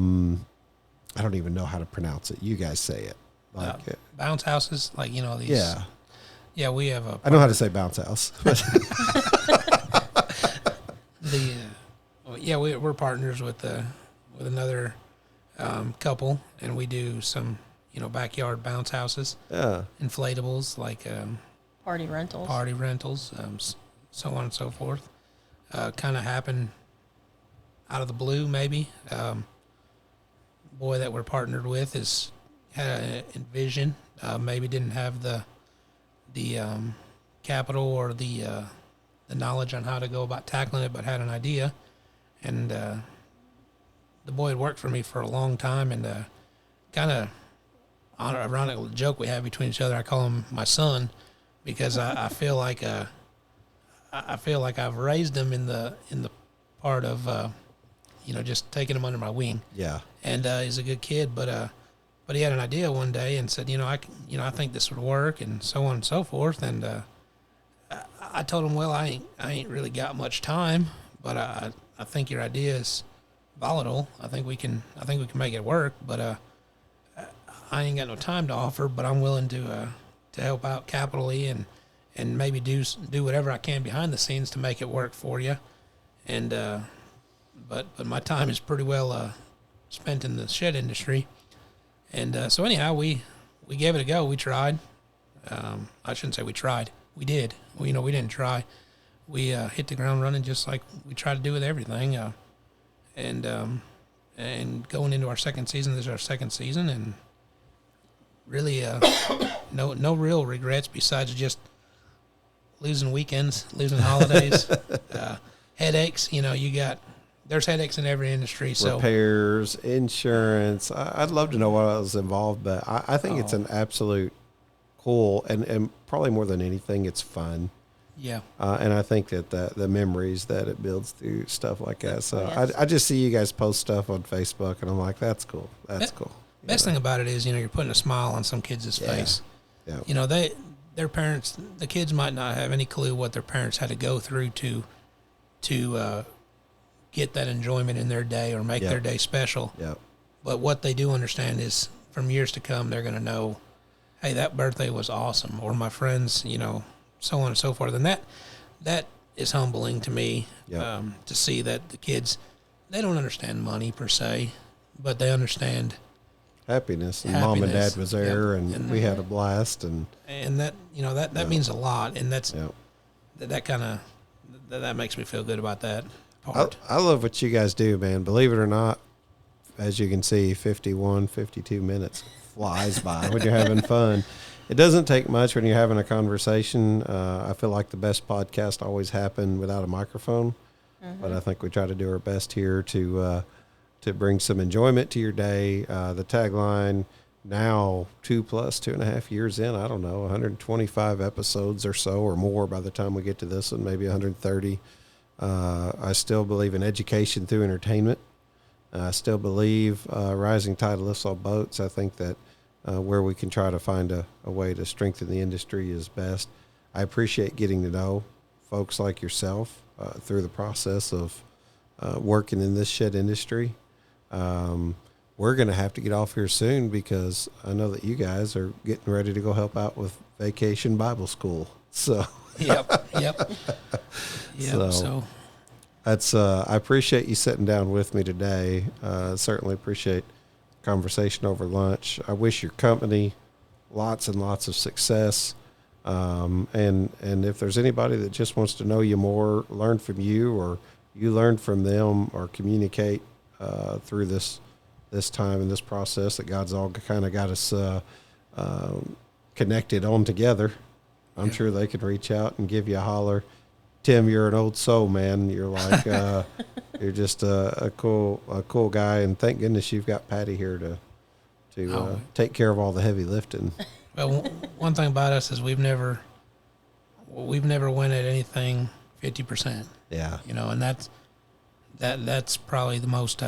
don't even know how to pronounce it. You guys say it. Like bounce houses, like these. Yeah. Yeah, we have a. I know how to say bounce house. We're partners with another couple, and we do some backyard bounce houses. Yeah. Inflatables, like party rentals, so on and so forth. Kind of happened out of the blue, maybe. Boy that we're partnered with had a vision. Maybe didn't have the capital or the knowledge on how to go about tackling it, but had an idea. And the boy had worked for me for a long time, and kind of on an ironic joke we have between each other, I call him my son, because I feel like I've raised him in the part of just taking him under my wing. Yeah. And he's a good kid, but he had an idea one day and said, I think this would work, and so on and so forth. And I told him, well, I ain't really got much time, but I think your idea is volatile. I think we can make it work, but I ain't got no time to offer, but I'm willing to help out capitally and maybe do whatever I can behind the scenes to make it work for you. And but my time is pretty well spent in the shed industry. And so anyhow, we gave it a go. We tried. I shouldn't say we tried. We did. We didn't try. We hit the ground running just like we try to do with everything. And going into our second season, this is our second season, and really no real regrets besides just losing weekends, losing holidays, headaches. There's headaches in every industry. So repairs, insurance. I'd love to know what was involved, but I think it's an absolute cool and probably more than anything, it's fun. Yeah. And I think that the memories that it builds through stuff like that. So I just see you guys post stuff on Facebook, and I'm like, that's cool. That's cool. Best thing about it is, you're putting a smile on some kids' face. Yeah. Their parents, the kids might not have any clue what their parents had to go through to get that enjoyment in their day or make their day special. Yeah. But what they do understand is, from years to come, they're going to know, hey, that birthday was awesome, or my friends, so on and so forth. And that is humbling to me, to see that the kids, they don't understand money per se, but they understand happiness. And mom and dad was there, and we had a blast, and that that means a lot, and that makes me feel good about that part. I love what you guys do, man. Believe it or not, as you can see, 52 minutes flies by when you're having fun. It doesn't take much when you're having a conversation. I feel like the best podcasts always happen without a microphone, but I think we try to do our best here to bring some enjoyment to your day. The tagline now 2.5 years in, I don't know, 125 episodes or so or more by the time we get to this one, maybe 130. I still believe in education through entertainment. I still believe rising tide lifts all boats. I think that where we can try to find a way to strengthen the industry is best. I appreciate getting to know folks like yourself through the process of working in this shed industry. We're going to have to get off here soon because I know that you guys are getting ready to go help out with Vacation Bible School. So, Yep. So that's I appreciate you sitting down with me today. Certainly appreciate conversation over lunch. I wish your company lots and lots of success. And if there's anybody that just wants to know you more, learn from you, or you learn from them, or communicate through this time and this process that God's all kind of got us connected on together, I'm sure they could reach out and give you a holler. Tim, you're an old soul, man. You're like you're just a cool guy, and thank goodness you've got Patty here to take care of all the heavy lifting. Well, one thing about us is we've never went at anything 50%. Yeah, And that's probably the most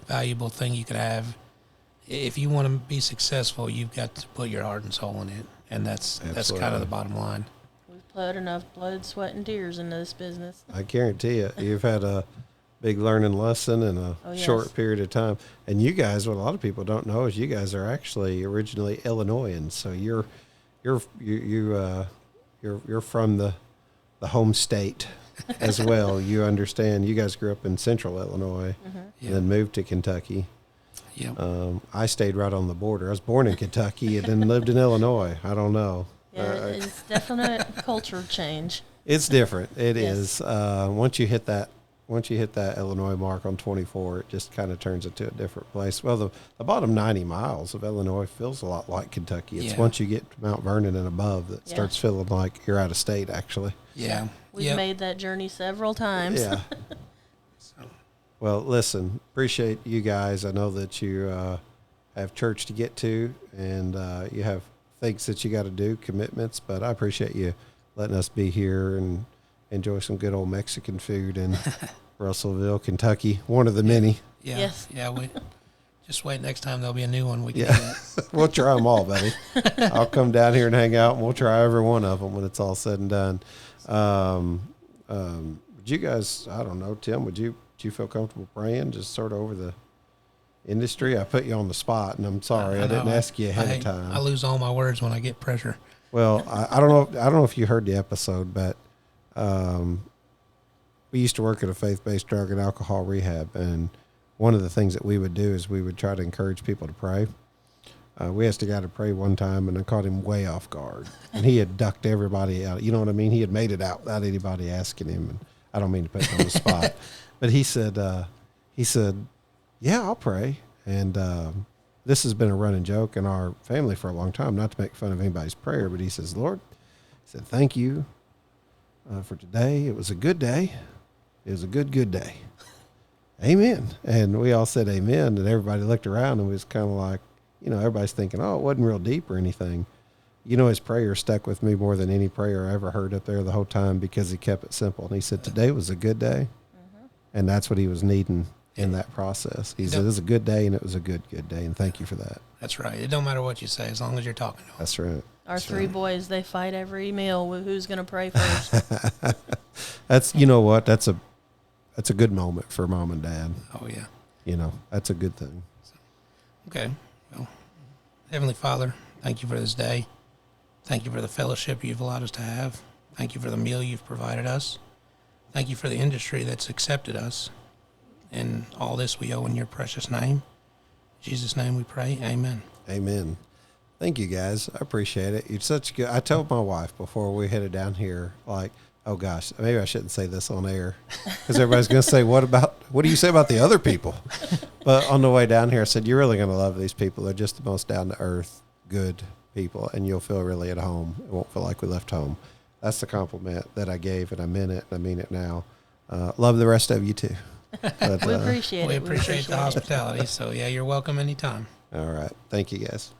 valuable thing you could have. If you want to be successful, you've got to put your heart and soul in it, and that's kind of the bottom line. We've put enough blood, sweat, and tears into this business. I guarantee you, you've had a big learning lesson in a short period of time. And you guys, what a lot of people don't know is you guys are actually originally Illinoisans. So you're from the home state as well. You understand. You guys grew up in Central Illinois and then moved to Kentucky. Yep. I stayed right on the border. I was born in Kentucky and then lived in Illinois. I don't know. Yeah, it's definite culture change. It's different. It is. Once you hit that Illinois mark on 24, it just kind of turns into a different place. Well, the bottom 90 miles of Illinois feels a lot like Kentucky. It's once you get to Mount Vernon and above that starts feeling like you're out of state, actually. Yeah. We've made that journey several times. Yeah. Well, listen, appreciate you guys. I know that you have church to get to, and you have things that you got to do, commitments, but I appreciate you letting us be here and enjoy some good old Mexican food in Russellville, Kentucky, one of the many. Yeah. Yes. Yeah. We just wait. Next time there'll be a new one. We can do Yeah, that. we'll try them all, buddy. I'll come down here and hang out, and we'll try every one of them when it's all said and done. Would you guys, I don't know, Tim, would you feel comfortable praying just sort of over the industry? I put you on the spot, and I'm sorry I didn't ask you ahead of time. I lose all my words when I get pressure. Well, I don't know if you heard the episode, but we used to work at a faith-based drug and alcohol rehab, and one of the things that we would do is we would try to encourage people to pray. We asked a guy to pray one time, and I caught him way off guard, and he had ducked everybody out. You know what I mean? He had made it out without anybody asking him, and I don't mean to put him on the spot, but he said, "Yeah, I'll pray," and this has been a running joke in our family for a long time, not to make fun of anybody's prayer, but he says, "Lord," he said, "thank you for today. It was a good day. It was a good day. Amen." And we all said amen, and everybody looked around and was kind of like, everybody's thinking, oh, it wasn't real deep or anything. His prayer stuck with me more than any prayer I ever heard up there the whole time because he kept it simple. And he said, today was a good day. And that's what he was needing in that process. He said, it was a good day, and it was a good day. And thank you for that. That's right. It don't matter what you say as long as you're talking to them. That's right. Our three boys, they fight every meal with who's going to pray first. That's, you know what? That's a good moment for mom and dad. Oh, yeah. That's a good thing. Okay. Well, Heavenly Father, thank you for this day. Thank you for the fellowship you've allowed us to have. Thank you for the meal you've provided us. Thank you for the industry that's accepted us. And all this we owe in your precious name. In Jesus' name we pray. Amen. Amen. Thank you, guys. I appreciate it. You're such good. I told my wife before we headed down here, like, oh gosh, maybe I shouldn't say this on air because everybody's going to say, what do you say about the other people? But on the way down here, I said, you're really going to love these people. They're just the most down to earth, good people, and you'll feel really at home. It won't feel like we left home. That's the compliment that I gave, and I meant it, and I mean it now. Love the rest of you too. But, we appreciate it. We appreciate the hospitality. So yeah, you're welcome anytime. All right. Thank you, guys.